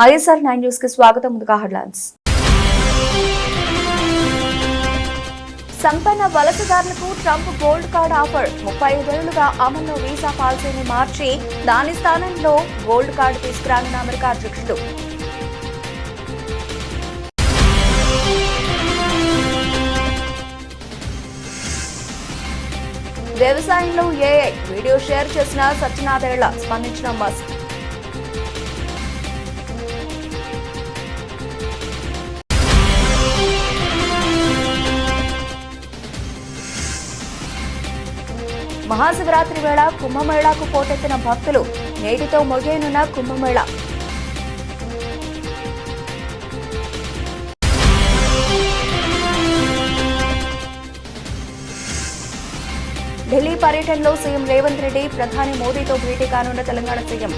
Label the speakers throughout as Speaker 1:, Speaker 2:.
Speaker 1: ISR 9 news కి స్వాగతం. ముందుగా హెడ్లైన్స్. సంపన్న వలసదారులకు ట్రంప్ గోల్డ్ కార్డ్ ఆఫర్. 35 ఏళ్లుగా అమల్లో వీసా పాలసీని మార్చి దాని స్థానంలో గోల్డ్ కార్డు తీసుకురానున్న అమెరికా అధ్యక్షుడు. వ్యవసాయంలో ఏఐ వీడియో షేర్ చేసిన సత్యనాథేళ్ల స్పందించిన మస్క్. మహాశివరాత్రి వేళ కుంభమేళాకు పోటెత్తిన భక్తులు. నేటితో ముగియనున్న కుంభమేళా. ఢిల్లీ పర్యటనలో సీఎం రేవంత్ రెడ్డి ప్రధాని మోదీతో భేటీ కానున్న తెలంగాణ సీఎం.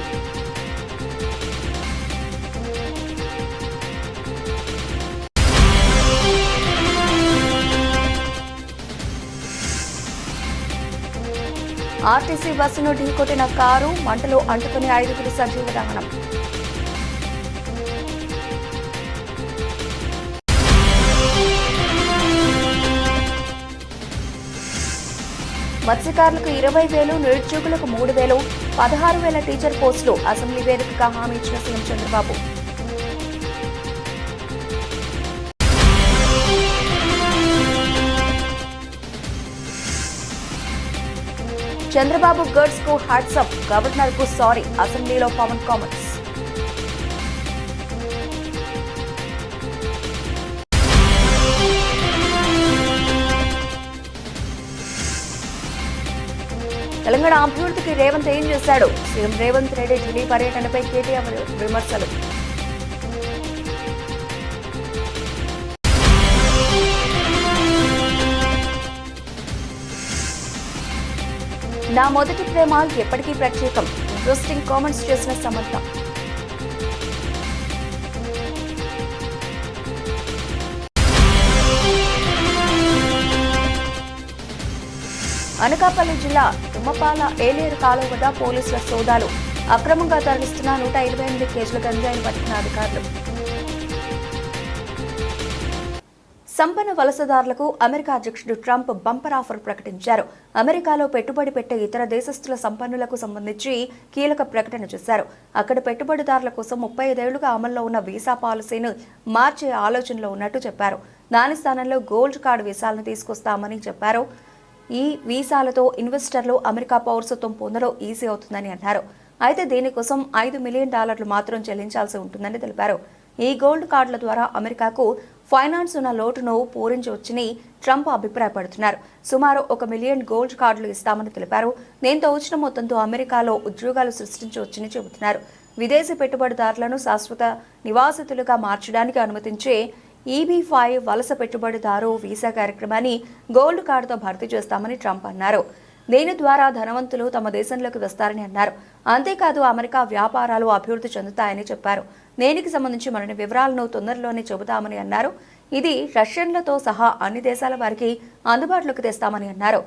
Speaker 1: ఆర్టీసీ బస్సును ఢీకొట్టిన కారు, మంటలు అంటుకుని 5 సజీవ దహనం. మత్స్యకారులకు 20,000, నిరుద్యోగులకు 3,000, 16,000 టీచర్ పోస్టులు అసెంబ్లీ వేదికగా హామీ ఇచ్చిన సీఎం చంద్రబాబు. చంద్రబాబు గర్ల్స్ కు హ్యాట్సప్, గవర్నర్ కు సారీ. అసెంబ్లీలో పవన్ కామెంట్స్. తెలంగాణ అభివృద్ధికి రేవంత్ ఏం చేశాడు? సీఎం రేవంత్ రెడ్డి ఢిల్లీ పర్యటనపై కేటీఆర్ విమర్శలు. నా మొదటి ప్రేమ ఎప్పటికీ ప్రత్యేకం. ఇంట్రెస్టింగ్ కామెంట్స్ చేసిన సమంత. అనకాపల్లి జిల్లా తుమ్మపాల ఏలేరు కాలువ వద్ద పోలీసుల సోదాలు. అక్రమంగా తరలిస్తున్న 128 కేజీల గంజాయిని పట్టుకున్న అధికారులు. సంపన్న వలసదారులకు అమెరికా అధ్యక్షుడు ట్రంప్ బంపర్ ఆఫర్ ప్రకటించారు. అమెరికాలో పెట్టుబడి పెట్టే ఇతర దేశస్తుల సంపన్నులకు సంబంధించి కీలక ప్రకటన చేశారు. అక్కడ పెట్టుబడిదారుల కోసం 35 ఏళ్లుగా అమల్లో ఉన్న వీసా పాలసీని మార్చే ఆలోచనలో ఉన్నట్టు చెప్పారు. దాని స్థానంలో గోల్డ్ కార్డు వీసాలను తీసుకొస్తామని చెప్పారు. ఈ వీసాలతో ఇన్వెస్టర్లు అమెరికా పౌరసత్వం పొందడం ఈజీ అవుతుందని అన్నారు. అయితే దీనికోసం $5 మిలియన్ మాత్రం చెల్లించాల్సి ఉంటుందని తెలిపారు. ఈ గోల్డ్ కార్డుల ద్వారా అమెరికాకు ఫైనాన్స్ ఉన్న లోటును పూరించవచ్చని ట్రంప్ అభిప్రాయపడుతున్నారు. సుమారు 1 మిలియన్ గోల్డ్ కార్డులు ఇస్తామని తెలిపారు. దీంతో వచ్చిన మొత్తంతో అమెరికాలో ఉద్యోగాలు సృష్టించవచ్చని చెబుతున్నారు. విదేశీ పెట్టుబడిదారులను శాశ్వత నివాసితులుగా మార్చడానికి అనుమతించే EB-5 వలస పెట్టుబడిదారు వీసా కార్యక్రమాన్ని గోల్డ్ కార్డుతో భర్తీ చేస్తామని ట్రంప్ అన్నారు. దీని ద్వారా ధనవంతులు తమ దేశంలోకి వస్తారని అన్నారు. అంతేకాదు అమెరికా వ్యాపారాలు అభివృద్ధి చెందుతాయని చెప్పారు. దీనికి సంబంధించి మరిన్ని వివరాలను తొందరలోనే చెబుతామని అన్నారు. ఇది రష్యన్లతో సహా అన్ని దేశాల వారికి అందుబాటులోకి తెస్తామని అన్నారు.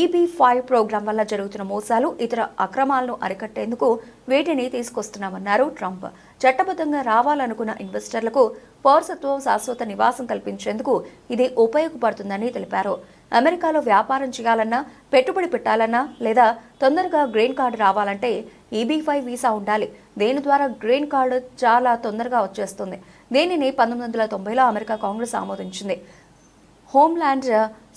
Speaker 1: EB-5 ప్రోగ్రాం వల్ల జరుగుతున్న మోసాలు, ఇతర అక్రమాలను అరికట్టేందుకు వీటిని తీసుకొస్తున్నామన్నారు ట్రంప్. చట్టబద్ధంగా రావాలనుకున్న ఇన్వెస్టర్లకు పౌరసత్వం, శాశ్వత నివాసం కల్పించేందుకు ఇది ఉపయోగపడుతుందని తెలిపారు. అమెరికాలో వ్యాపారం చేయాలన్నా, పెట్టుబడి పెట్టాలన్నా లేదా తొందరగా గ్రీన్ కార్డు రావాలంటే EB-5 వీసా ఉండాలి. దీని ద్వారా గ్రీన్ కార్డు చాలా తొందరగా వచ్చేస్తుంది. దీనిని 1990లో అమెరికా కాంగ్రెస్ ఆమోదించింది. హోమ్ల్యాండ్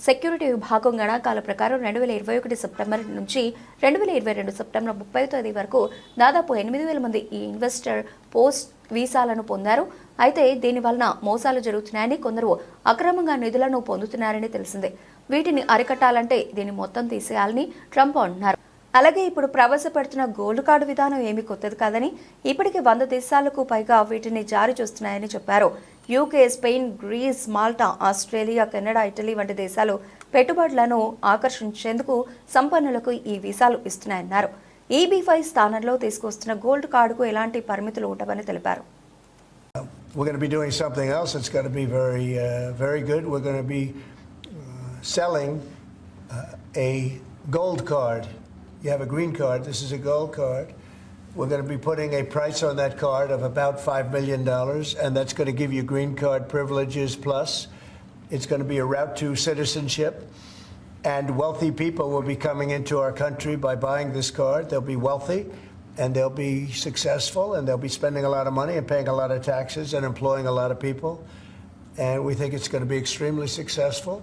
Speaker 1: సెక్యూరిటీ విభాగం గణాంకాల ప్రకారం 2021 సెప్టెంబర్ నుంచి 2022 సెప్టెంబర్ 30వ తేదీ వరకు దాదాపు 8,000 మంది ఈ ఇన్వెస్టర్ పోస్ట్ వీసాలను పొందారు. అయితే దీని వలన మోసాలు జరుగుతున్నాయని, కొందరు అక్రమంగా నిధులను పొందుతున్నారని తెలిసిందే. వీటిని అరికట్టాలంటే దీన్ని మొత్తం తీసేయాలని ట్రంప్ అన్నారు. అలాగే ఇప్పుడు ప్రవేశపెడుతున్న గోల్డ్ కార్డు విధానం ఏమీ కొత్తది కాదని, ఇప్పటికే 100 దేశాలకు పైగా వీటిని జారీ చేస్తున్నాయని చెప్పారు. UK, Spain, Greece, Malta, Australia, Canada, Italy వంటి దేశాలు పెట్టుబడులను ఆకర్షించేందుకు సంపన్నులకు ఈ వీసాలు ఇస్తున్నాయన్నారు. EB-5 స్థానంలో తీసుకొస్తున్న గోల్డ్ కార్డుకు ఎలాంటి పరిమితులు ఉండవని తెలిపారు.
Speaker 2: We're going to be doing something else that's going to be very good. We're going to be selling a gold card. You have a green card. This is a gold card. We're going to be putting a price on that card of about $5 million, and that's going to give you green card privileges plus. It's going to be a route to citizenship, and wealthy people will be coming into our country by buying this card. They'll be wealthy, and they'll be successful, and they'll be spending a lot of money and paying a lot of taxes and employing a lot of people. And we think it's going to be extremely successful.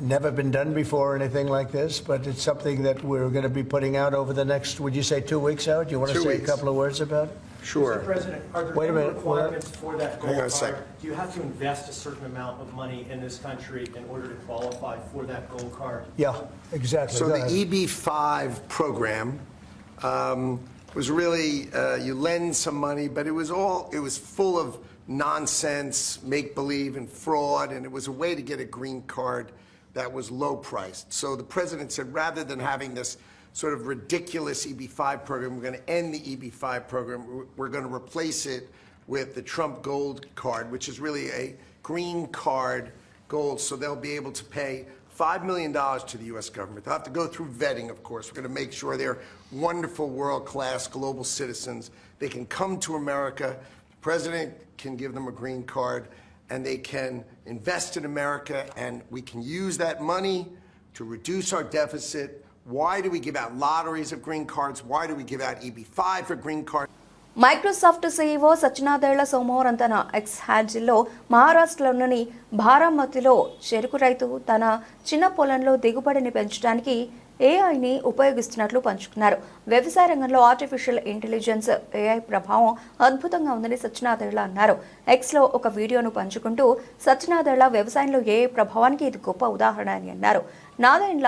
Speaker 2: Never been done before or anything like this, but it's something that we're going to be putting out over the next, would you say 2 weeks, Howard? Do you want to
Speaker 3: 2
Speaker 2: say
Speaker 3: weeks.
Speaker 2: a couple of words about it?
Speaker 3: Sure.
Speaker 4: Mr. President, are there
Speaker 2: Wait a
Speaker 4: any
Speaker 2: minute.
Speaker 4: requirements for that
Speaker 3: Hang on
Speaker 4: gold
Speaker 3: a second.
Speaker 4: card? Do you have to invest a certain amount of money in this country in order to qualify for that gold card?
Speaker 2: Yeah, exactly.
Speaker 3: So
Speaker 2: Go
Speaker 3: the
Speaker 2: ahead.
Speaker 3: EB-5 program was really, you lend some money, but it was full of nonsense, make-believe, and fraud, and it was a way to get a green card that was low-priced. So the president said, rather than having this sort of ridiculous EB-5 program, we're going to end the EB-5 program. We're going to replace it with the Trump Gold Card, which is really a green card gold, so they'll be able to pay $5 million to the U.S. government. They'll have to go through vetting, of course. We're going to make sure they're wonderful, world-class global citizens. They can come to America. The president can give them a green card, and they can invest in America, and we can use that money to reduce our deficit. Why do we give out lotteries of green cards? Why do we give out EB-5 for green cards?
Speaker 1: Microsoft CEO Satya Nadella సోమవారం తన X హ్యాండిల్లో మహారాష్ట్రలోని బారామతిలో చెరుకు రైతు తన చిన్న పొలంలో దిగుబడిని పెంచడానికి ఏఐని ఉపయోగిస్తున్నట్లు పంచుకున్నారు. వ్యవసాయ రంగంలో ఆర్టిఫిషియల్ ఇంటెలిజెన్స్ ఏఐ ప్రభావం అద్భుతంగా ఉందని సత్యనాదేళ్ల అన్నారు. ఎక్స్లో ఒక వీడియోను పంచుకుంటూ సత్యనాదేళ్ల వ్యవసాయంలో ఏఐ ప్రభావానికి ఇది గొప్ప ఉదాహరణ అని అన్నారు. నాదేళ్ల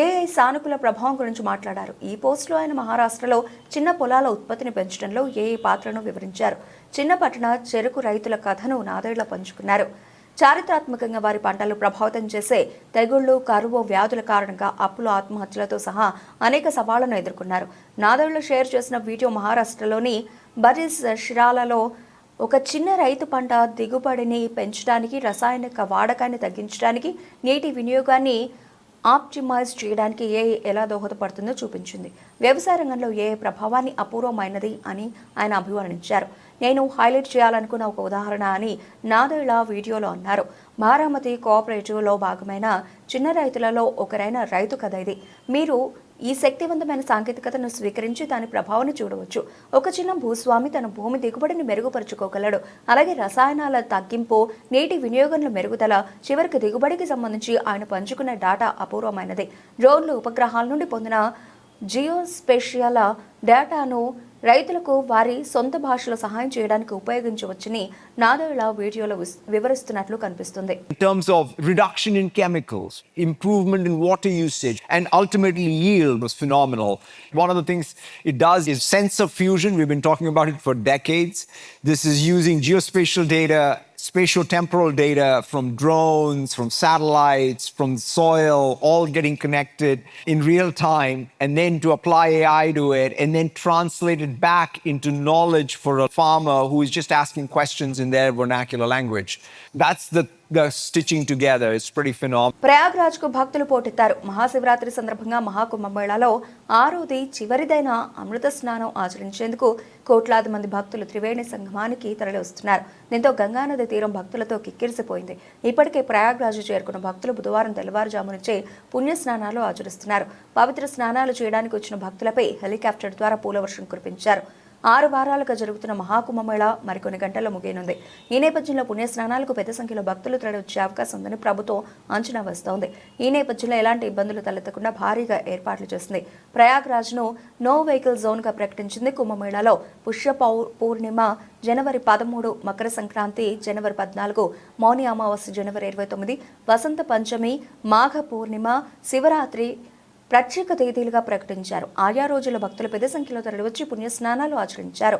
Speaker 1: ఏఐ సానుకూల ప్రభావం గురించి మాట్లాడారు. ఈ పోస్టులో ఆయన మహారాష్ట్రలో చిన్న పొలాల ఉత్పత్తిని పెంచడంలో ఏఐ పాత్రను వివరించారు. చిన్న పట్టణ చెరుకు రైతుల కథను నాదేళ్ల పంచుకున్నారు. చారిత్రాత్మకంగా వారి పంటలు ప్రభావితం చేసే తెగుళ్లు, కరువు, వ్యాధుల కారణంగా అప్పులు, ఆత్మహత్యలతో సహా అనేక సవాళ్లను ఎదుర్కొన్నారు. నాదేళ్ల షేర్ చేసిన వీడియో మహారాష్ట్రలోని బరీస్ షిరాలలో ఒక చిన్న రైతు పంట దిగుబడిని పెంచడానికి, రసాయనిక వాడకాన్ని తగ్గించడానికి, నీటి వినియోగాన్ని ఆప్టిమైజ్ చేయడానికి ఏఐ ఎలా దోహదపడుతుందో చూపించింది. వ్యవసాయ రంగంలో ఏఐ ప్రభావాన్ని అపూర్వమైనది అని ఆయన అభివర్ణించారు. నేను హైలైట్ చేయాలనుకున్న ఒక ఉదాహరణ అని నాదేళ్ల వీడియోలో అన్నారు. బారామతి కోఆపరేటివ్లో భాగమైన చిన్న రైతులలో ఒకరైన రైతు కథ ఇది. మీరు ఈ శక్తివంతమైన సాంకేతికతను స్వీకరించి దాని ప్రభావాన్ని చూడవచ్చు. ఒక చిన్న భూస్వామి తన భూమి దిగుబడిని మెరుగుపరుచుకోగలడు. అలాగే రసాయనాల తగ్గింపు, నీటి వినియోగంలో మెరుగుదల, చివరికి దిగుబడికి సంబంధించి ఆయన పంచుకున్న డేటా అపూర్వమైనది. డ్రోన్లు, ఉపగ్రహాల నుండి పొందిన జియోస్పేషియల్ డేటాను రైతులకు వారి సొంత భాషలో సహాయం చేయడానికి ఉపయోగించవచ్చని నాదేళ్ల వీడియోలో వివరిస్తున్నట్లు కనిపిస్తుంది.
Speaker 5: In terms of reduction in chemicals, improvement in water usage, and ultimately yield was phenomenal. One of the things it does is sensor fusion. We've been talking about it for decades. This is using geospatial data, spatio-temporal data from drones, from satellites, from soil, all getting connected in real time, and then to apply AI to it, and then translate it back into knowledge for a farmer who is just asking questions in their vernacular language. That's the stitching together. It's pretty phenomenal.
Speaker 1: Prayagraj కు భక్తులు పోటెత్తారు. మహాశివరాత్రి సందర్భంగా మహాకుంభమేళాలో 6వ చివరిదైన అమృత స్నానం ఆచరించేందుకు కోట్లాది మంది భక్తులు త్రివేణి సంగమానికి తరలివస్తున్నారు. దీంతో గంగానది తీరం భక్తులతో కిక్కిరిసిపోయింది. ఇప్పటికే ప్రయాగ్రాజ్ చేరుకున్న భక్తులు బుధవారం తెల్లవారుజాము నుంచే పుణ్యస్నానాలు ఆచరిస్తున్నారు. పవిత్ర స్నానాలు చేయడానికి వచ్చిన భక్తులపై హెలికాప్టర్ ద్వారా పూలవర్షం కురిపించారు. 6 వారాలుగా జరుగుతున్న మహాకుంభమేళ మరికొన్ని గంటల్లో ముగియనుంది. ఈ నేపథ్యంలో పుణ్యస్నానాలకు పెద్ద సంఖ్యలో భక్తులు తరలివచ్చే అవకాశం ఉందని ప్రభుత్వం అంచనా వేస్తోంది. ఈ నేపథ్యంలో ఎలాంటి ఇబ్బందులు తలెత్తకుండా భారీగా ఏర్పాట్లు చేసింది. ప్రయాగ్రాజ్ను నో వెహికల్ జోన్గా ప్రకటించింది. కుంభమేళాలో పుష్య పూర్ణిమ జనవరి 13, మకర సంక్రాంతి జనవరి 14, మౌని అమావాస్య జనవరి 29, వసంత పంచమి, మాఘ పూర్ణిమ, శివరాత్రి ప్రత్యేక తేదీలుగా ప్రకటించారు. ఆయా రోజుల భక్తులు పెద్ద సంఖ్యలో తరలివచ్చి పుణ్యస్నానాలు ఆచరించారు.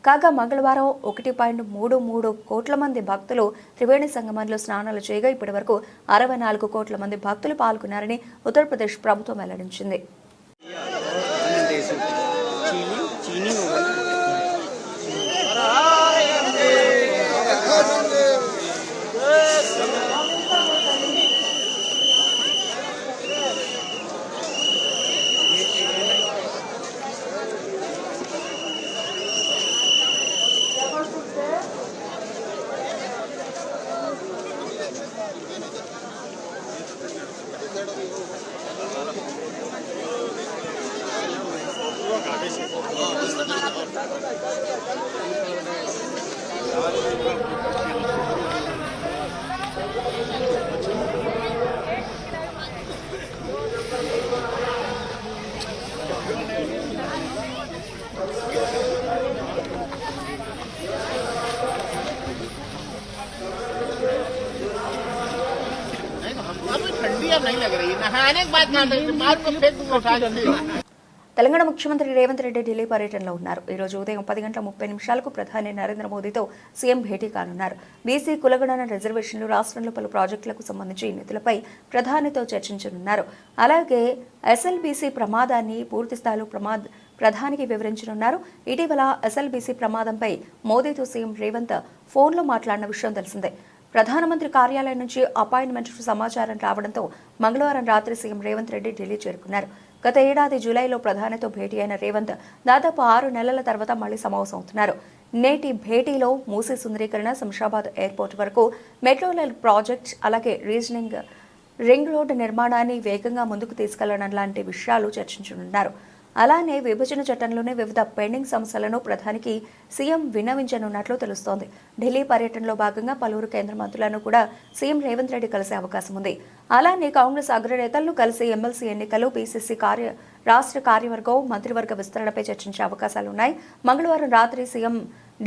Speaker 1: కాగా మంగళవారం 1.33 కోట్ల మంది భక్తులు త్రివేణి సంగమంలో స్నానాలు చేయగా ఇప్పటి వరకు 64 కోట్ల మంది భక్తులు పాల్గొన్నారని ఉత్తరప్రదేశ్ ప్రభుత్వం వెల్లడించింది.
Speaker 6: अभी ठंडी अब नहीं लग रही, नहाने के बाद ना मार को फेंक दूंगा उठा के।
Speaker 1: తెలంగాణ ముఖ్యమంత్రి రేవంత్ రెడ్డి ఢిల్లీ పర్యటనలో ఉన్నారు. ఈ రోజు ఉదయం 10:30 ప్రధాని నరేంద్ర మోదీతో సీఎం భేటీ కానున్నారు. బీసీ కులగణన రిజర్వేషన్లు, రాష్ట్రంలో పలు ప్రాజెక్టులకు సంబంధించి నిధులపై ప్రధానితో చర్చించనున్నారు. అలాగే ఎస్ఎల్బీసీ ప్రమాదాన్ని పూర్తి స్థాయిలో ప్రధానికి వివరించనున్నారు. ఇటీవల ఎస్ఎల్బీసీ ప్రమాదంపై మోదీతో సీఎం రేవంత్ ఫోన్లో మాట్లాడిన విషయం తెలిసిందే. ప్రధానమంత్రి కార్యాలయం నుంచి అపాయింట్మెంట్ సమాచారం రావడంతో మంగళవారం రాత్రి సీఎం రేవంత్ రెడ్డి ఢిల్లీ చేరుకున్నారు. గత ఏడాది జూలైలో ప్రధానితో భేటీ అయిన రేవంత్ దాదాపు 6 నెలల తర్వాత మళ్లీ సమావేశమవుతున్నారు. నేటి భేటీలో మూసీ సుందరీకరణ, శంషాబాద్ ఎయిర్పోర్ట్ వరకు మెట్రో రైల్ ప్రాజెక్ట్, అలాగే రింగ్ రోడ్డు నిర్మాణాన్ని వేగంగా ముందుకు తీసుకెళ్లడం లాంటి విషయాలు చర్చించనున్నారు. అలానే విభజన చట్టంలోనే వివిధ పెండింగ్ సమస్యలను ప్రధానికి సీఎం విన్నవించనున్నట్లు తెలుస్తోంది. ఢిల్లీ పర్యటనలో భాగంగా పలువురు కేంద్ర మంత్రులను కూడా సీఎం రేవంత్ రెడ్డి కలిసే అవకాశం ఉంది. అలానే కాంగ్రెస్ అగ్రనేతలను కలిసి ఎమ్మెల్సీ ఎన్నికలు, పీసీసీ రాష్ట్ర కార్యవర్గం, మంత్రివర్గ విస్తరణపై చర్చించే అవకాశాలున్నాయి. మంగళవారం రాత్రి సీఎం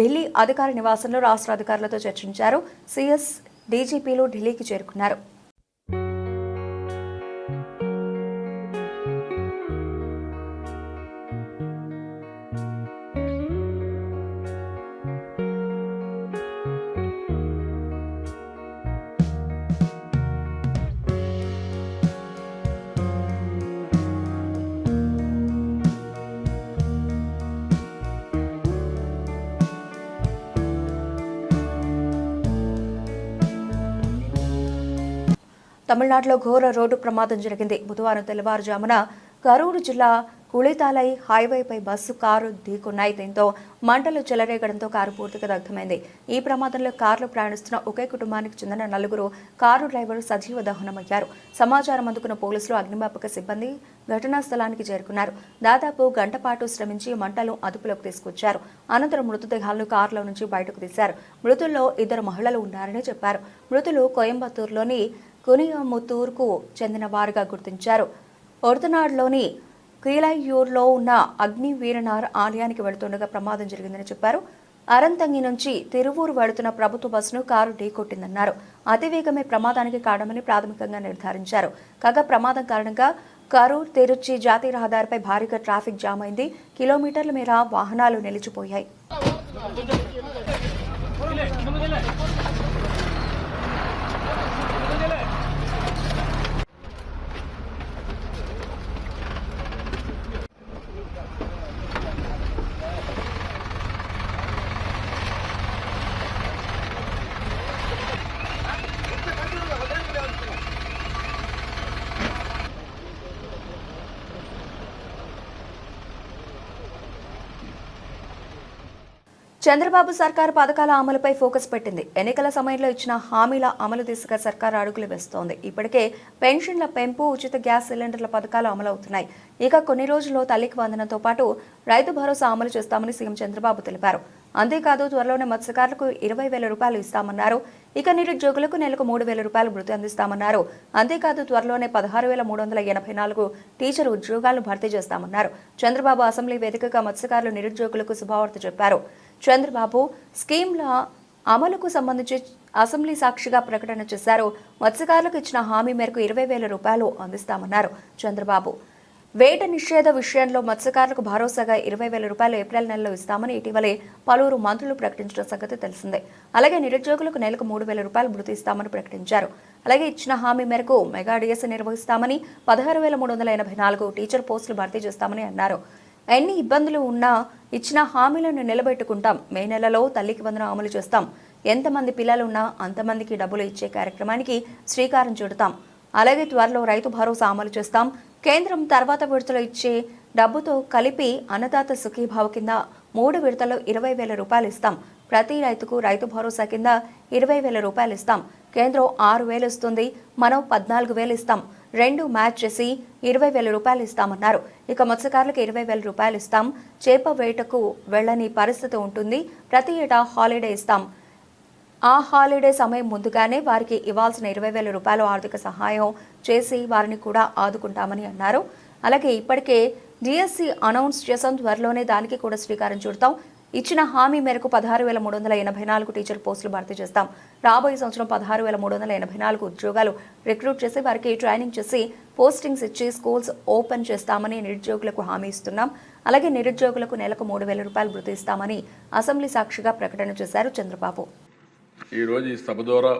Speaker 1: ఢిల్లీ అధికార నివాసంలో రాష్ట్ర అధికారులతో చర్చించారు. సీఎస్, డీజీపీలు ఢిల్లీకి చేరుకున్నారు. తమిళనాడులో ఘోర రోడ్డు ప్రమాదం జరిగింది. బుధవారం తెల్లవారుజామున కరూరు జిల్లా కుళితాలై హైవేపై బస్సు, కారు ఢీకొన్నాయి. దీంతో మంటలు చెలరేగడంతో కారు పూర్తిగా దగ్ధమైంది. ఈ ప్రమాదంలో కారులో ప్రయాణిస్తున్న ఒకే కుటుంబానికి చెందిన 4 కారు డ్రైవర్ సజీవ దహనమయ్యారు. సమాచారం అందుకున్న పోలీసులు, అగ్నిమాపక సిబ్బంది ఘటనా స్థలానికి చేరుకున్నారు. దాదాపు గంట పాటు శ్రమించి మంటలు అదుపులోకి తీసుకొచ్చారు. అనంతరం మృతదేహాలను కారులో నుంచి బయటకు తీశారు. మృతుల్లో 2 మహిళలు ఉన్నారని చెప్పారు. మృతులు కోయంబత్తూరులోని కునియముత్తూరుకు చెందిన వారుగా గుర్తించారు. ఒర్తనాడులోని కీలయ్యూర్లో ఉన్న అగ్ని వీరనార్ ఆలయానికి వెళుతుండగా ప్రమాదం జరిగిందని చెప్పారు. అరంతంగి నుంచి తిరువూరు వెళుతున్న ప్రభుత్వ బస్సును కారు ఢీకొట్టిందన్నారు. అతివేగమే ప్రమాదానికి కారణమని ప్రాథమికంగా నిర్ధారించారు. కాగా ప్రమాదం కారణంగా కరూర్ తిరుచి జాతీయ రహదారిపై భారీగా ట్రాఫిక్ జామ్ అయింది. కిలోమీటర్ల మేర వాహనాలు నిలిచిపోయాయి. చంద్రబాబు సర్కారు పథకాల అమలుపై ఫోకస్ పెట్టింది. ఎన్నికల సమయంలో ఇచ్చిన హామీల అమలు దిశగా సర్కారు అడుగులు వేస్తోంది. ఇప్పటికే పెన్షన్ల పెంపు, ఉచిత గ్యాస్ సిలిండర్ల పథకాలు అమలవుతున్నాయి. ఇక కొన్ని రోజుల్లో తల్లికి వందనంతో పాటు రైతు భరోసా అమలు చేస్తామని సీఎం చంద్రబాబు తెలిపారు. అంతేకాదు త్వరలోనే మత్స్యకారులకు 20,000 రూపాయలు ఇస్తామన్నారు. ఇక నిరుద్యోగులకు నెలకు 3,000 రూపాయలు భృతి అందిస్తామన్నారు. అంతేకాదు త్వరలోనే 16,384 టీచర్ ఉద్యోగాలను భర్తీ చేస్తామన్నారు. చంద్రబాబు అసెంబ్లీ వేదికగా మత్స్యకారులు, నిరుద్యోగులకు శుభవార్త చెప్పారు. చంద్రబాబు స్కీమ్ల అమలుకు సంబంధించి అసెంబ్లీ సాక్షిగా ప్రకటన చేశారు. మత్స్యకారులకు ఇచ్చిన హామీ మేరకు 20,000 రూపాయలు అందిస్తామన్నారు చంద్రబాబు. వేట నిషేధ విషయంలో మత్స్యకారులకు భరోసాగా 20,000 రూపాయలు ఏప్రిల్ నెలలో ఇస్తామని ఇటీవలే పలువురు మంత్రులు ప్రకటించిన సంగతి తెలిసిందే. అలాగే నిరుద్యోగులకు నెలకు 3,000 రూపాయలు భృతి ఇస్తామని ప్రకటించారు. అలాగే ఇచ్చిన హామీ మేరకు మెగా డిఎస్సీ నిర్వహిస్తామని, 16,384 టీచర్ పోస్టులు భర్తీ చేస్తామని అన్నారు. ఎన్ని ఇబ్బందులు ఉన్నా ఇచ్చిన హామీలను నిలబెట్టుకుంటాం. మే నెలలో తల్లికి వందనం అమలు చేస్తాం. ఎంతమంది పిల్లలున్నా అంతమందికి డబ్బులు ఇచ్చే కార్యక్రమానికి శ్రీకారం చుడతాం. అలాగే త్వరలో రైతు భరోసా అమలు చేస్తాం. కేంద్రం తర్వాత విడతలో ఇచ్చే డబ్బుతో కలిపి అన్నదాత సుఖీభావ కింద 3 విడతల్లో 20,000 రూపాయలు ఇస్తాం. ప్రతి రైతుకు రైతు భరోసా కింద 20,000 రూపాయలు ఇస్తాం. కేంద్రం 6,000 ఇస్తుంది, మనం 14,000 ఇస్తాం. 2 మ్యాచ్ చేసి 20,000 రూపాయలు ఇస్తామన్నారు. ఇక మత్స్యకారులకు 20,000 రూపాయలు ఇస్తాం. చేప వేటకు వెళ్లని పరిస్థితి ఉంటుంది. ప్రతి ఏటా హాలిడే ఇస్తాం. ఆ హాలిడే సమయం ముందుగానే వారికి ఇవ్వాల్సిన 20,000 రూపాయలు ఆర్థిక సహాయం చేసి వారిని కూడా ఆదుకుంటామని అన్నారు. అలాగే ఇప్పటికే డిఎస్సి అనౌన్స్ చేసాం. త్వరలోనే దానికి కూడా శ్రీకారం చుడతాం. ఇచ్చిన హామీ మేరకు 16,384 టీచర్ పోస్టులు భర్తీ చేస్తాం. రాబోయే సంవత్సరం 16,384 ఉద్యోగాలు రిక్రూట్ చేసి వారికి ట్రైనింగ్ చేసి పోస్టింగ్స్ ఇచ్చి స్కూల్స్ ఓపెన్ చేస్తామని నిరుద్యోగులకు హామీ ఇస్తున్నాం. అలాగే నిరుద్యోగులకు నెలకు 3,000 రూపాయలు భృతి ఇస్తామని అసెంబ్లీ సాక్షిగా ప్రకటన చేశారు చంద్రబాబు.
Speaker 7: ఈరోజు ఈ సభ ద్వారా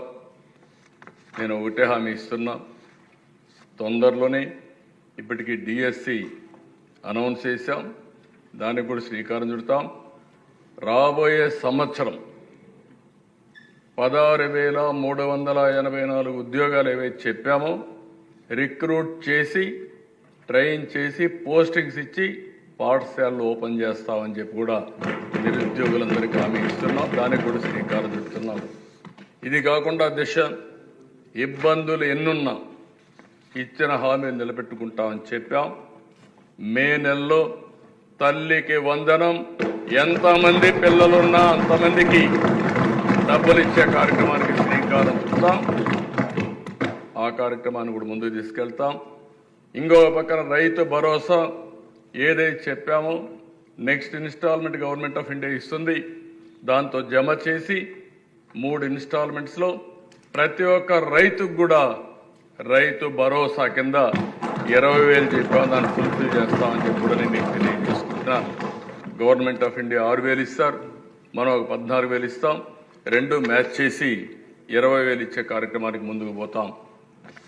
Speaker 7: నేను ఒకటే హామీ ఇస్తున్నా. తొందరలోనే ఇప్పటికీ డిఎస్సి అనౌన్స్ చేశాం. దానికి కూడా శ్రీకారం చుడతాం. రాబోయే సంవత్సరం 16,384 ఉద్యోగాలు ఏవైతే చెప్పామో రిక్రూట్ చేసి ట్రైన్ చేసి పోస్టింగ్స్ ఇచ్చి పాఠశాలలు ఓపెన్ చేస్తామని చెప్పి కూడా నిరుద్యోగులందరికీ హామీ ఇస్తున్నాం. దానికి కూడా శ్రీకారం చుడుతున్నాం. ఇది కాకుండా దిశ ఇబ్బందులు ఎన్నున్నా ఇచ్చిన హామీలు నిలబెట్టుకుంటామని చెప్పాం. మే నెలలో తల్లికి వందనం, ఎంతమంది పిల్లలున్నా అంతమందికి డబ్బులు ఇచ్చే కార్యక్రమానికి శ్రీకారం చుడతాం. ఆ కార్యక్రమాన్ని కూడా ముందుకు తీసుకెళ్తాం. ఇంకో పక్కన రైతు భరోసా ఏదైతే చెప్పామో next instalment government of India ఇస్తుంది. దాంతో జమ చేసి 3 ఇన్స్టాల్మెంట్స్లో ప్రతి ఒక్క రైతుకు కూడా రైతు భరోసా కింద 20,000 చెప్పాము. దాన్ని ఫుల్ఫిల్ చేస్తామని చెప్పి కూడా నేను మీకు తెలియజేసుకుంటున్నా. గవర్నమెంట్ ఆఫ్ ఇండియా 6,000 ఇస్తారు, మనం ఒక 14,000 ఇస్తాం. 2 మ్యాచ్ చేసి 20,000 ఇచ్చే కార్యక్రమానికి ముందుకు పోతాం.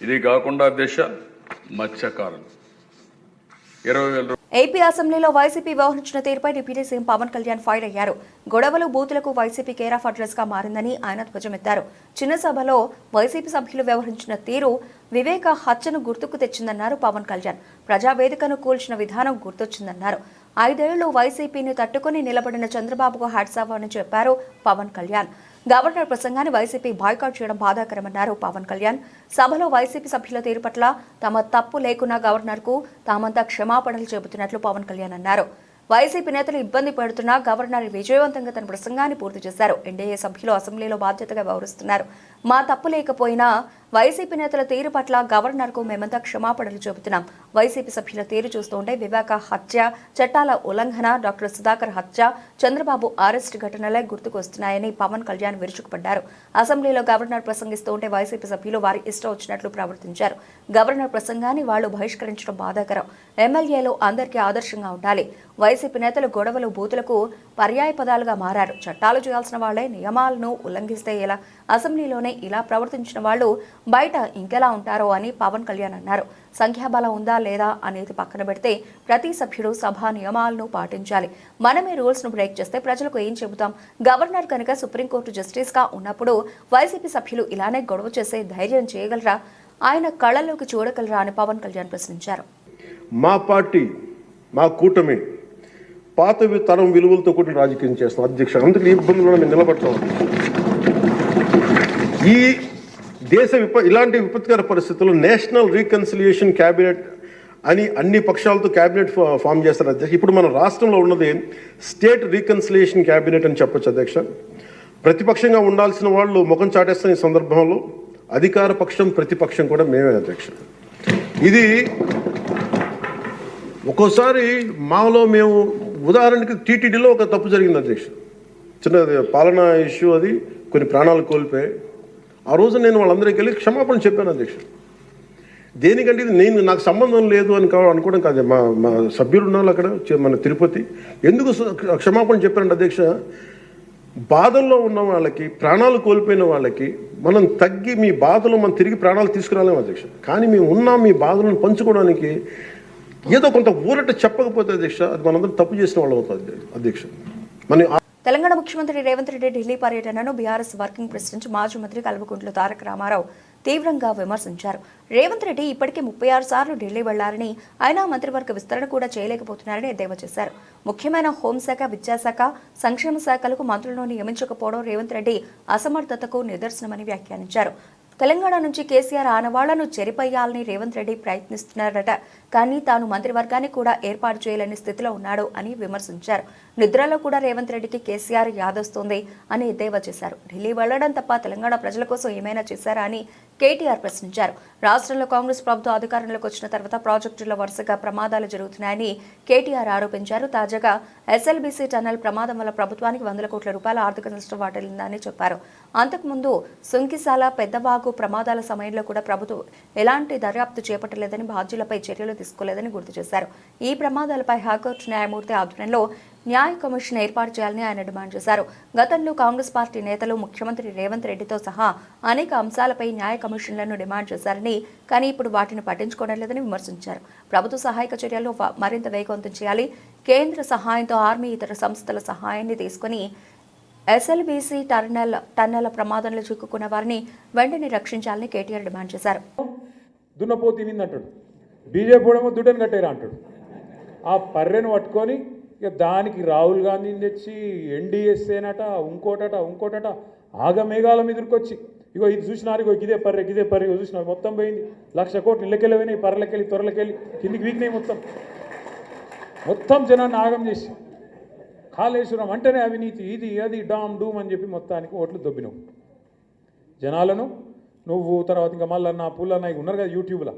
Speaker 7: ఇది కాకుండా దిశ మత్స్యకారులు 20,000.
Speaker 1: ఏపీ అసెంబ్లీలో వైసీపీ వ్యవహరించిన తీరుపై deputy CM Pavan Kalyan fire అయ్యారు. గొడవలు బూతులకు వైసీపీ కేర్ ఆఫ్ అడ్రస్ గా మారిందని ఆయన ధ్వజమెత్తారు. చిన్న సభలో వైసీపీ సభ్యులు వ్యవహరించిన తీరు వివేక హత్యను గుర్తుకు తెచ్చిందన్నారు పవన్ కళ్యాణ్. ప్రజావేదికను కూల్చిన విధానం గుర్తొచ్చిందన్నారు. 5 ఏళ్లు వైసీపీని తట్టుకుని నిలబడిన చంద్రబాబుకు హ్యాట్స్ ఆఫ్ అని చెప్పారు పవన్ కళ్యాణ్. గవర్నర్ ప్రసంగాన్ని వైసీపీ బాయ్కాట్ చేయడం బాధాకరమన్నారు పవన్ కళ్యాణ్. సభలో వైసీపీ సభ్యుల తీరు పట్ల తమ తప్పు లేకున్నా గవర్నర్కు తామంతా క్షమాపణలు చెబుతున్నట్లు పవన్ కళ్యాణ్ అన్నారు. వైసీపీ నేతలు ఇబ్బంది పెడుతున్నా గవర్నర్ విజయవంతంగా తన ప్రసంగాన్ని పూర్తి చేశారు. ఎన్డీఏ సభ్యులు అసెంబ్లీలో బాధ్యతగా వ్యవహరిస్తున్నారు. మా తప్పు లేకపోయినా వైసీపీ నేతల తీరు పట్ల గవర్నర్కు మేమంతా క్షమాపణలు చెబుతున్నాం. వైసీపీ సభ్యుల తీరు చూస్తుంటే వివేక హత్య, చట్టాల ఉల్లంఘన, డాక్టర్ సుధాకర్ హత్య, చంద్రబాబు అరెస్ట్ ఘటనలే గుర్తుకొస్తున్నాయని పవన్ కళ్యాణ్ విరుచుకుపడ్డారు. అసెంబ్లీలో గవర్నర్ ప్రసంగిస్తూ ఉంటే వైసీపీ సభ్యులు వారి ఇష్టం వచ్చినట్లు ప్రవర్తించారు. గవర్నర్ ప్రసంగాన్ని వాళ్లు బహిష్కరించడం బాధాకరం. ఎమ్మెల్యేలు అందరికీ ఆదర్శంగా ఉండాలి. వైసీపీ నేతలు గొడవలు బూతులకు పర్యాయ పదాలుగా మారారు. చట్టాలు చేయాల్సిన వాళ్లే నియమాలను ఉల్లంఘిస్తే ఎలా? అసెంబ్లీలోనే ఇలా ప్రవర్తించిన వాళ్లు బయట ఇంకెలా ఉంటారో అని పవన్ కళ్యాణ్ అన్నారు. సంఖ్యాబలం ఉందా లేదా అనేది పక్కన పెడితే ప్రతి సభ్యుడు సభా నియమాలను పాటించాలి. మనమే రూల్స్ ను బ్రేక్ చేస్తే ప్రజలకు ఏం చెబుతాం? గవర్నర్ కనుక సుప్రీంకోర్టు జస్టిస్ గా ఉన్నప్పుడు వైసీపీ సభ్యులు ఇలానే గొడవ చేసే ధైర్యం చేయగలరా? ఆయన కళ్ళలోకి చూడగలరా అని పవన్ కళ్యాణ్ ప్రశ్నించారు.
Speaker 8: మా పార్టీ, మా కూటమి పాత తరం విలువలతో కూడిన రాజకీయం చేస్తాం అధ్యక్ష. అందుకని ఇబ్బందుల్లో మేము నిలబడతాం. ఈ దేశ ఇలాంటి విపత్కర పరిస్థితుల్లో నేషనల్ రీకన్సిలియేషన్ క్యాబినెట్ అని అన్ని పక్షాలతో క్యాబినెట్ ఫామ్ చేస్తారు అధ్యక్ష. ఇప్పుడు మన రాష్ట్రంలో ఉన్నది స్టేట్ రీకన్సిలియేషన్ క్యాబినెట్ అని చెప్పొచ్చు అధ్యక్ష. ప్రతిపక్షంగా ఉండాల్సిన వాళ్ళు ముఖం చాటేస్తున్న ఈ సందర్భంలో అధికార పక్షం ప్రతిపక్షం కూడా మేమే అధ్యక్ష. ఇది ఒక్కోసారి మాలో మేము ఉదాహరణకి టీటీడీలో ఒక తప్పు జరిగింది అధ్యక్ష. చిన్న పాలనా ఇష్యూ, అది కొన్ని ప్రాణాలు కోల్పోయి ఆ రోజు నేను వాళ్ళందరికీ వెళ్ళి క్షమాపణ చెప్పాను అధ్యక్ష. దేనికంటే ఇది నాకు సంబంధం లేదు అని అనుకోవడం కాదు. మా సభ్యులు ఉన్నారు అక్కడ మన తిరుపతి. ఎందుకు క్షమాపణ చెప్పారంటే అధ్యక్ష, బాధల్లో ఉన్న వాళ్ళకి, ప్రాణాలు కోల్పోయిన వాళ్ళకి మనం తగ్గి మీ బాధలు మనం తిరిగి ప్రాణాలు తీసుకురాలేము అధ్యక్ష. కానీ మేము ఉన్నాం మీ బాధలను పంచుకోవడానికి. ఏదో కొంత ఊరట చెప్పకపోతే అధ్యక్ష, అది మనందరం తప్పు చేసిన వాళ్ళు అవుతుంది అధ్యక్ష.
Speaker 1: తెలంగాణ ముఖ్యమంత్రి రేవంత్ రెడ్డి ఢిల్లీ పర్యటనను బీఆర్ఎస్ వర్కింగ్ ప్రెసిడెంట్ మాజీ మంత్రి కల్వకుంట్ల తారక రామారావు తీవ్రంగా విమర్శించారు. రేవంత్ రెడ్డి ఇప్పటికే 36 సార్లు ఢిల్లీ వెళ్లారని, అయినా మంత్రివర్గ విస్తరణ కూడా చేయలేకపోతున్నారని ఎద్దేవా చేశారు. ముఖ్యమైన హోంశాఖ, విద్యాశాఖ, సంక్షేమ శాఖలకు మంత్రులను నియమించకపోవడం రేవంత్ రెడ్డి అసమర్థతకు నిదర్శనమని వ్యాఖ్యానించారు. తెలంగాణ నుంచి కేసీఆర్ ఆనవాళ్లను చెరిపేయాలని రేవంత్ రెడ్డి ప్రయత్నిస్తున్నారట. కానీ తాను మంత్రివర్గాన్ని కూడా ఏర్పాటు చేయలేని స్థితిలో ఉన్నాడు అని విమర్శించారు. నిద్రలో కూడా రేవంత్ రెడ్డికి కేసీఆర్ యాదొస్తోంది అని ఎద్దేవా చేశారు. ఢిల్లీ వెళ్లడం తప్ప తెలంగాణ ప్రజల కోసం ఏమైనా చేశారా అని కేటీఆర్ ప్రశ్నించారు. రాష్ట్రంలో కాంగ్రెస్ ప్రభుత్వం అధికారంలోకి వచ్చిన తర్వాత ప్రాజెక్టుల్లో వరుసగా ప్రమాదాలు జరుగుతున్నాయని కేటీఆర్ ఆరోపించారు. తాజాగా ఎస్ఎల్బీసీ టన్నెల్ ప్రమాదం వల్ల ప్రభుత్వానికి 100 కోట్ల రూపాయల ఆర్థిక నష్టం వాటిల్లిందని చెప్పారు. అంతకుముందు సుంకిశాల పెద్దవాగు ప్రమాదాల సమయంలో కూడా ప్రభుత్వం ఎలాంటి దర్యాప్తు చేపట్టలేదని, బాధ్యులపై చర్యలు తీసుకోలేదని గుర్తు చేశారు. ఈ ప్రమాదాలపై హైకోర్టు న్యాయమూర్తి ఆధ్వర్యంలో న్యాయ కమిషన్ ఏర్పాటు చేయాలని ఆయన డిమాండ్ చేశారు. గతంలో కాంగ్రెస్ పార్టీ నేతలు ముఖ్యమంత్రి రేవంత్ రెడ్డితో సహా అనేక అంశాలపై న్యాయ కమిషన్లను డిమాండ్ చేశారని, కానీ ఇప్పుడు వాటిని పట్టించుకోవడం లేదని విమర్శించారు. ప్రభుత్వ సహాయక చర్యలు మరింత వేగవంతం చేయాలి. కేంద్ర సహాయంతో ఆర్మీ ఇతర సంస్థల సహాయాన్ని తీసుకుని ఎస్ఎల్బీసీ టన్నెల ప్రమాదంలో చిక్కుకున్న వారిని వెంటనే రక్షించాలని కేటీఆర్ డిమాండ్ చేశారు.
Speaker 9: దున్నపోతు తినిందంటాడు, బీజేపీ ఏమో దుడ్డని కట్టేరా అంటాడు. ఆ పర్రెను పట్టుకొని ఇక దానికి రాహుల్ గాంధీని తెచ్చి ఎన్డీఎస్ఏనట ఇంకోటట ఆగమేఘాల మీద ఇరుకొచ్చి ఇగో ఇది చూసినారు, ఇగో గిదే పర్రె ఇగో చూసినారు, మొత్తం పోయింది. 1,00,000 కోట్లు ఇళ్ళకెళ్ళిపోయినాయి, పర్రెలకెళ్ళి త్వరలకెళ్ళి కిందికి వీకినాయి. మొత్తం జనాన్ని ఆగం చేసి కాళేశ్వరం అంటేనే అవినీతి, ఇది అది డామ్ డూమ్ అని చెప్పి మొత్తానికి ఓట్లు దొబ్బినావు జనాలను. నువ్వు తర్వాత ఇంకా మల్లన్న పుల్లన్న ఇక ఉన్నారు కదా యూట్యూబ్లో,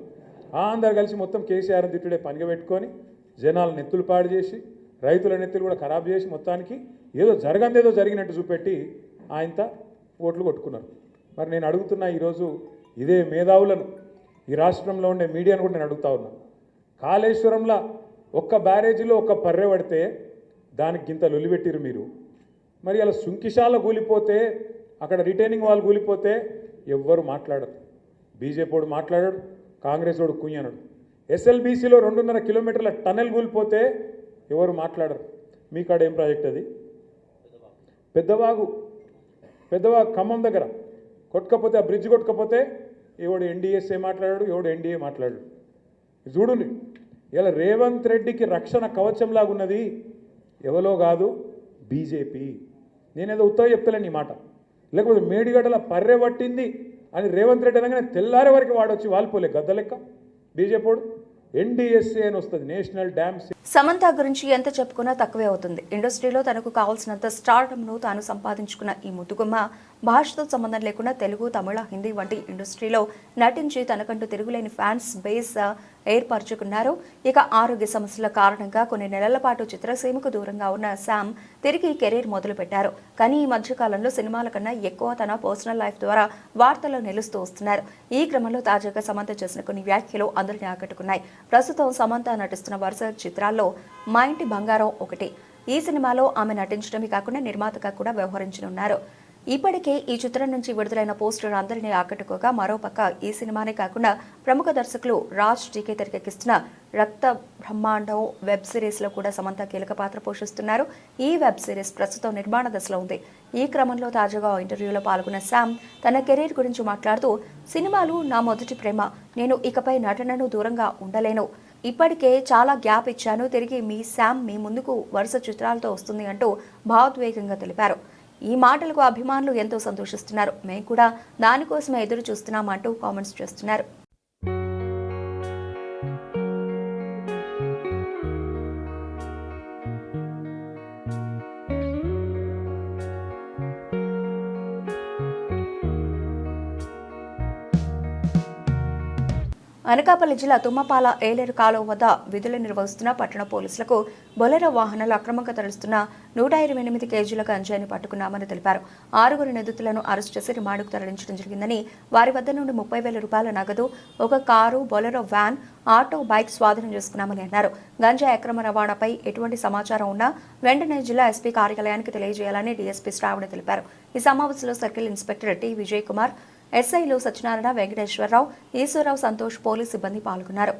Speaker 9: అందరు కలిసి మొత్తం కేసీఆర్ తిట్టుడే పనిగా పెట్టుకొని జనాల నెత్తులు పాడు చేసి, రైతుల నెత్తులు కూడా ఖరాబ్ చేసి, మొత్తానికి ఏదో జరిగినట్టు చూపెట్టి ఆయనతో ఓట్లు కొట్టుకున్నారు. మరి నేను అడుగుతున్నా ఈరోజు ఇదే మేధావులను, ఈ రాష్ట్రంలో ఉండే మీడియాను కూడా నేను అడుగుతా ఉన్నా. కాళేశ్వరంలో ఒక్క బ్యారేజీలో ఒక్క పర్రె పడితే దానికి గింత లొలిపెట్టిరు మీరు. మరి అలా సుంకిశాల కూలిపోతే, అక్కడ రిటైనింగ్ వాల్ కూలిపోతే ఎవ్వరు మాట్లాడరు. బీజేపీ వాడు మాట్లాడాడు, కాంగ్రెస్ వాడు కుయ్యనడు. ఎస్ఎల్బీసీలో 2.5 కిలోమీటర్ల టన్నెల్ కూలిపోతే ఎవరు మాట్లాడరు. మీ కాడ ఏం ప్రాజెక్ట్ అది? పెద్దవాగు ఖమ్మం దగ్గర కొట్టకపోతే, ఆ బ్రిడ్జ్ కొట్టకపోతే ఎవడు ఎన్డీఎస్ఏ మాట్లాడాడు, ఎవడు ఎన్డీఏ మాట్లాడాడు. చూడుని ఇలా రేవంత్ రెడ్డికి రక్షణ కవచంలాగా ఉన్నది ఎవరో కాదు, బీజేపీ. నేనేదో ఉత్తగా చెప్తలేను ఈ మాట. లేకపోతే మేడిగడ్డల పర్రె పట్టింది అని రేవంత్ రెడ్డి అనగానే తెల్లారే వరకు వాడొచ్చి వాలిపోలే గద్ద లెక్క బీజేపీ. ఎన్డీఎస్ఏ అని వస్తుంది, నేషనల్ డ్యామ్.
Speaker 1: సమంత గురించి ఎంత చెప్పుకున్నా తక్కువే అవుతుంది. ఇండస్ట్రీలో తనకు కావాల్సినంత స్టార్డమ్ను తాను సంపాదించుకున్న ఈ ముద్దుగుమ్మ భాషతో సంబంధం లేకుండా తెలుగు, తమిళ, హిందీ వంటి ఇండస్ట్రీలో నటించి తనకంటూ తిరుగులేని ఫ్యాన్స్ బేస్ ఏర్పరచుకున్నారు. ఇక ఆరోగ్య సమస్యల కారణంగా కొన్ని నెలల పాటు చిత్రసీమకు దూరంగా ఉన్న శామ్ తిరిగి కెరీర్ మొదలుపెట్టారు. కానీ ఈ మధ్యకాలంలో సినిమాల కన్నా ఎక్కువ తన పర్సనల్ లైఫ్ ద్వారా వార్తల్లో నిలుస్తూ వస్తున్నారు. ఈ క్రమంలో తాజాగా సమంత చేసిన కొన్ని వ్యాఖ్యలు అందరినీ ఆకట్టుకున్నాయి. ప్రస్తుతం సమంత నటిస్తున్న వరుస చిత్రాల్లో మా ఇంటి బంగారం ఒకటి. ఈ సినిమాలో ఆమె నటించడమే కాకుండా నిర్మాతగా కూడా వ్యవహరించనున్నారు. ఇప్పటికే ఈ చిత్రం నుంచి విడుదలైన పోస్టర్ అందరినీ ఆకట్టుకోగా, మరోపక్క ఈ సినిమానే కాకుండా ప్రముఖ దర్శకులు రాజ్ టీకే తెరకెక్కిస్తున్న రక్త బ్రహ్మాండం వెబ్ సిరీస్లో కూడా సమంత కీలక పాత్ర పోషిస్తున్నారు. ఈ వెబ్ సిరీస్ ప్రస్తుతం నిర్మాణ దశలో ఉంది. ఈ క్రమంలో తాజాగా ఇంటర్వ్యూలో పాల్గొన్న శామ్ తన కెరీర్ గురించి మాట్లాడుతూ, సినిమాలు నా మొదటి ప్రేమ, నేను ఇకపై నటనను దూరంగా ఉండలేను. ఇప్పటికే చాలా గ్యాప్ ఇచ్చాను. తిరిగి మీ శామ్ మీ ముందుకు వరుస చిత్రాలతో వస్తుంది అంటూ భావోద్వేగంగా తెలిపారు. ఈ మాటలకు అభిమానులు ఎంతో సంతోషిస్తున్నారు. మేము కూడా దానికోసమే ఎదురు చూస్తున్నామంటూ కామెంట్స్ చేస్తున్నారు. అనకాపల్లి జిల్లా తుమ్మపాల ఏలేరు కాలువ వద్ద విధులు నిర్వహిస్తున్న పట్టణ పోలీసులకు బొలెరో వాహనాలు అక్రమంగా తరలిస్తున్న 128 కేజీల గంజాయిని పట్టుకున్నామని తెలిపారు. 6 నిందితులను అరెస్టు చేసి రిమాండ్కు తరలించడం జరిగిందని, వారి వద్ద నుండి 30,000 రూపాయల నగదు, ఒక car, Bolero van, auto, bike స్వాధీనం చేసుకున్నామని అన్నారు. గంజాయి అక్రమ రవాణాపై ఎటువంటి సమాచారం ఉన్నా వెంటనే జిల్లా ఎస్పీ కార్యాలయానికి తెలియజేయాలని డీఎస్పీ శ్రావణి తెలిపారు. ఈ సమావేశంలో circle inspector T Vijay Kumar, ఎస్ఐలు సత్యనారాయణ, వెంకటేశ్వరరావు, ఈశ్వరరావు, సంతోష్, పోలీసు సిబ్బంది పాల్గొన్నారు.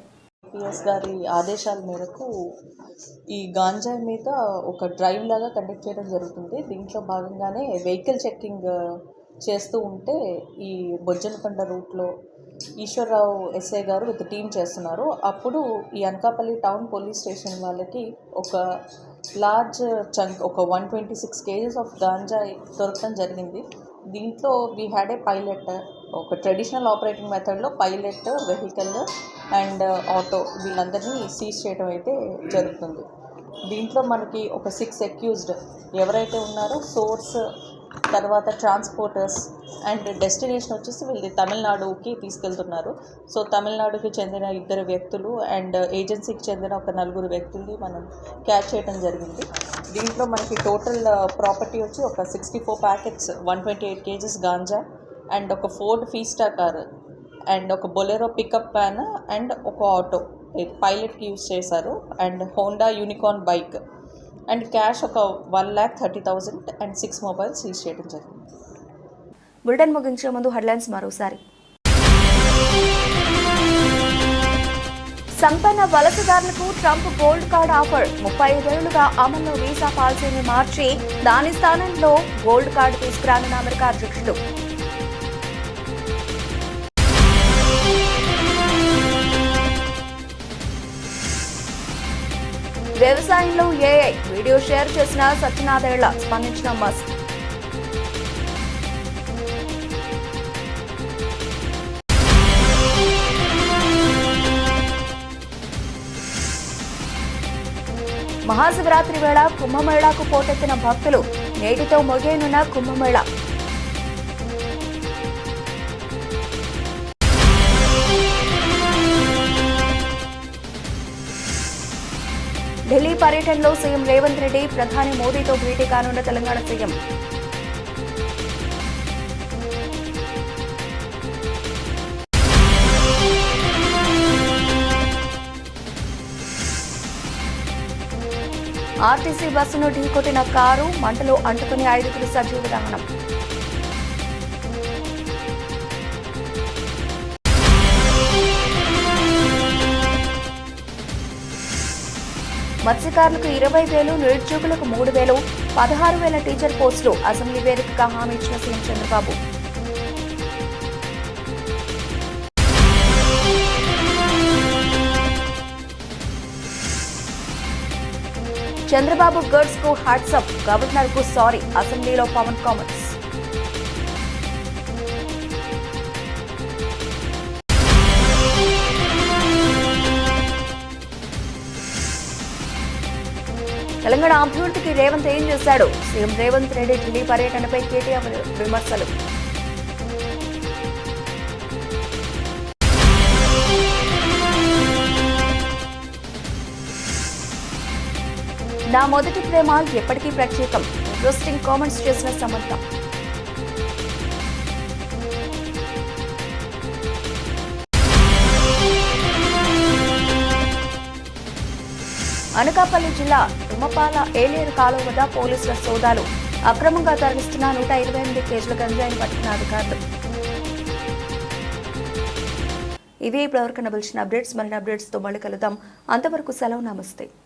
Speaker 10: పిఎస్ గారి ఆదేశాల మేరకు ఈ గాంజాయి మీద ఒక డ్రైవ్ లాగా కండక్ట్ చేయడం జరుగుతుంది. దీంట్లో భాగంగానే వెహికల్ చెక్కింగ్ చేస్తూ ఉంటే ఈ బొజ్జనకొండ రూట్లో ఈశ్వరరావు ఎస్ఐ గారు విత్ టీమ్ చేస్తున్నారు. అప్పుడు ఈ అనకాపల్లి టౌన్ పోలీస్ స్టేషన్ వాళ్ళకి ఒక లార్జ్ చంక్, ఒక 126 కేజెస్ ఆఫ్ గాంజాయి దొరకడం జరిగింది. దీంట్లో వీ హ్యాడ్ ఏ పైలట్, ఒక ట్రెడిషనల్ ఆపరేటింగ్ మెథడ్లో పైలట్, వెహికల్ అండ్ ఆటో వీళ్ళందరినీ సీజ్ చేయడం అయితే జరుగుతుంది. దీంట్లో మనకి ఒక 6 అక్యూజ్డ్ ఎవరైతే ఉన్నారో సోర్స్, తర్వాత ట్రాన్స్పోర్టర్స్ అండ్ డెస్టినేషన్ వచ్చేసి వీళ్ళది తమిళనాడుకి తీసుకెళ్తున్నారు. సో తమిళనాడుకి చెందిన 2 వ్యక్తులు అండ్ ఏజెన్సీకి చెందిన ఒక 4 వ్యక్తుల్ని మనం క్యాచ్ చేయడం జరిగింది. దీంట్లో మనకి టోటల్ ప్రాపర్టీ వచ్చి ఒక 64 ప్యాకెట్స్ 128 kgs గాంజా అండ్ ఒక ఫోర్డ్ ఫీస్టా కార్ అండ్ ఒక బొలెరో పికప్ వ్యాన్ అండ్ ఒక ఆటో పైలట్కి యూజ్ చేశారు and Honda unicorn bike and cash ఒక 1,30,000 అండ్ 6 మొబైల్స్ సీజ్ చేయడం జరిగింది.
Speaker 1: బులెటిన్ ముగించే ముందు హెడ్లైన్స్ మరోసారి. సంపన్న వలసదారులకు ట్రంప్ గోల్డ్ కార్డ్ ఆఫర్. 35 ఏళ్లుగా అమల్లో వీసా పాలసీని మార్చి దాని స్థానంలో గోల్డ్ కార్డు తీసుకురానున్న అమెరికా అధ్యక్షుడు. వ్యవసాయంలో ఏఐ వీడియో షేర్ చేసిన సత్యనాథేళ్ల, స్పందించిన మస్క్. మహాశివరాత్రి వేళ కుంభమేళాకు పోటెత్తిన భక్తులు. నేటితో ముగియనున్న కుంభమేళా. ఢిల్లీ పర్యటనలో సీఎం రేవంత్ రెడ్డి, ప్రధాని మోదీతో భేటీ కానున్న తెలంగాణ సీఎం. ఆర్టీసీ బస్సును ఢీకొట్టిన కారు, మంటలు అంటుకుని 5 సజీవ దహనం. మత్స్యకారులకు 20,000, నిరుద్యోగులకు 3,000, 16,000 టీచర్ పోస్టులు అసెంబ్లీ వేదికగా హామీ ఇచ్చిన సీఎం చంద్రబాబు. చంద్రబాబు గర్ల్స్ కు హ్యాట్సప్, గవర్నర్ కు సారీ, అసెంబ్లీలో పవన్ కామెంట్స్. తెలంగాణ అభివృద్ధికి రేవంత్ ఏం చేశాడు? సీఎం రేవంత్ రెడ్డి ఢిల్లీ పర్యటనపై కేటీఆర్ విమర్శలు. నా మొదటి ప్రేమ ఎప్పటికీ ప్రత్యేకం, ఇంట్రెస్టింగ్ కామెంట్స్ చేసిన సమంత. అనకాపల్లి జిల్లా తుమ్మపాల ఏలేరు కాలువ వద్ద పోలీసుల సోదాలు. అక్రమంగా తరలిస్తున్న 128 కేజీల గంజాయిని పట్టుకున్న అధికారులు. ఇవి ఇప్పటివరకు నిలిచిన అప్డేట్స్. మరిన్ని అప్డేట్స్తో మళ్ళీ కలుద్దాం. అంతవరకు సెలవు, నమస్తే.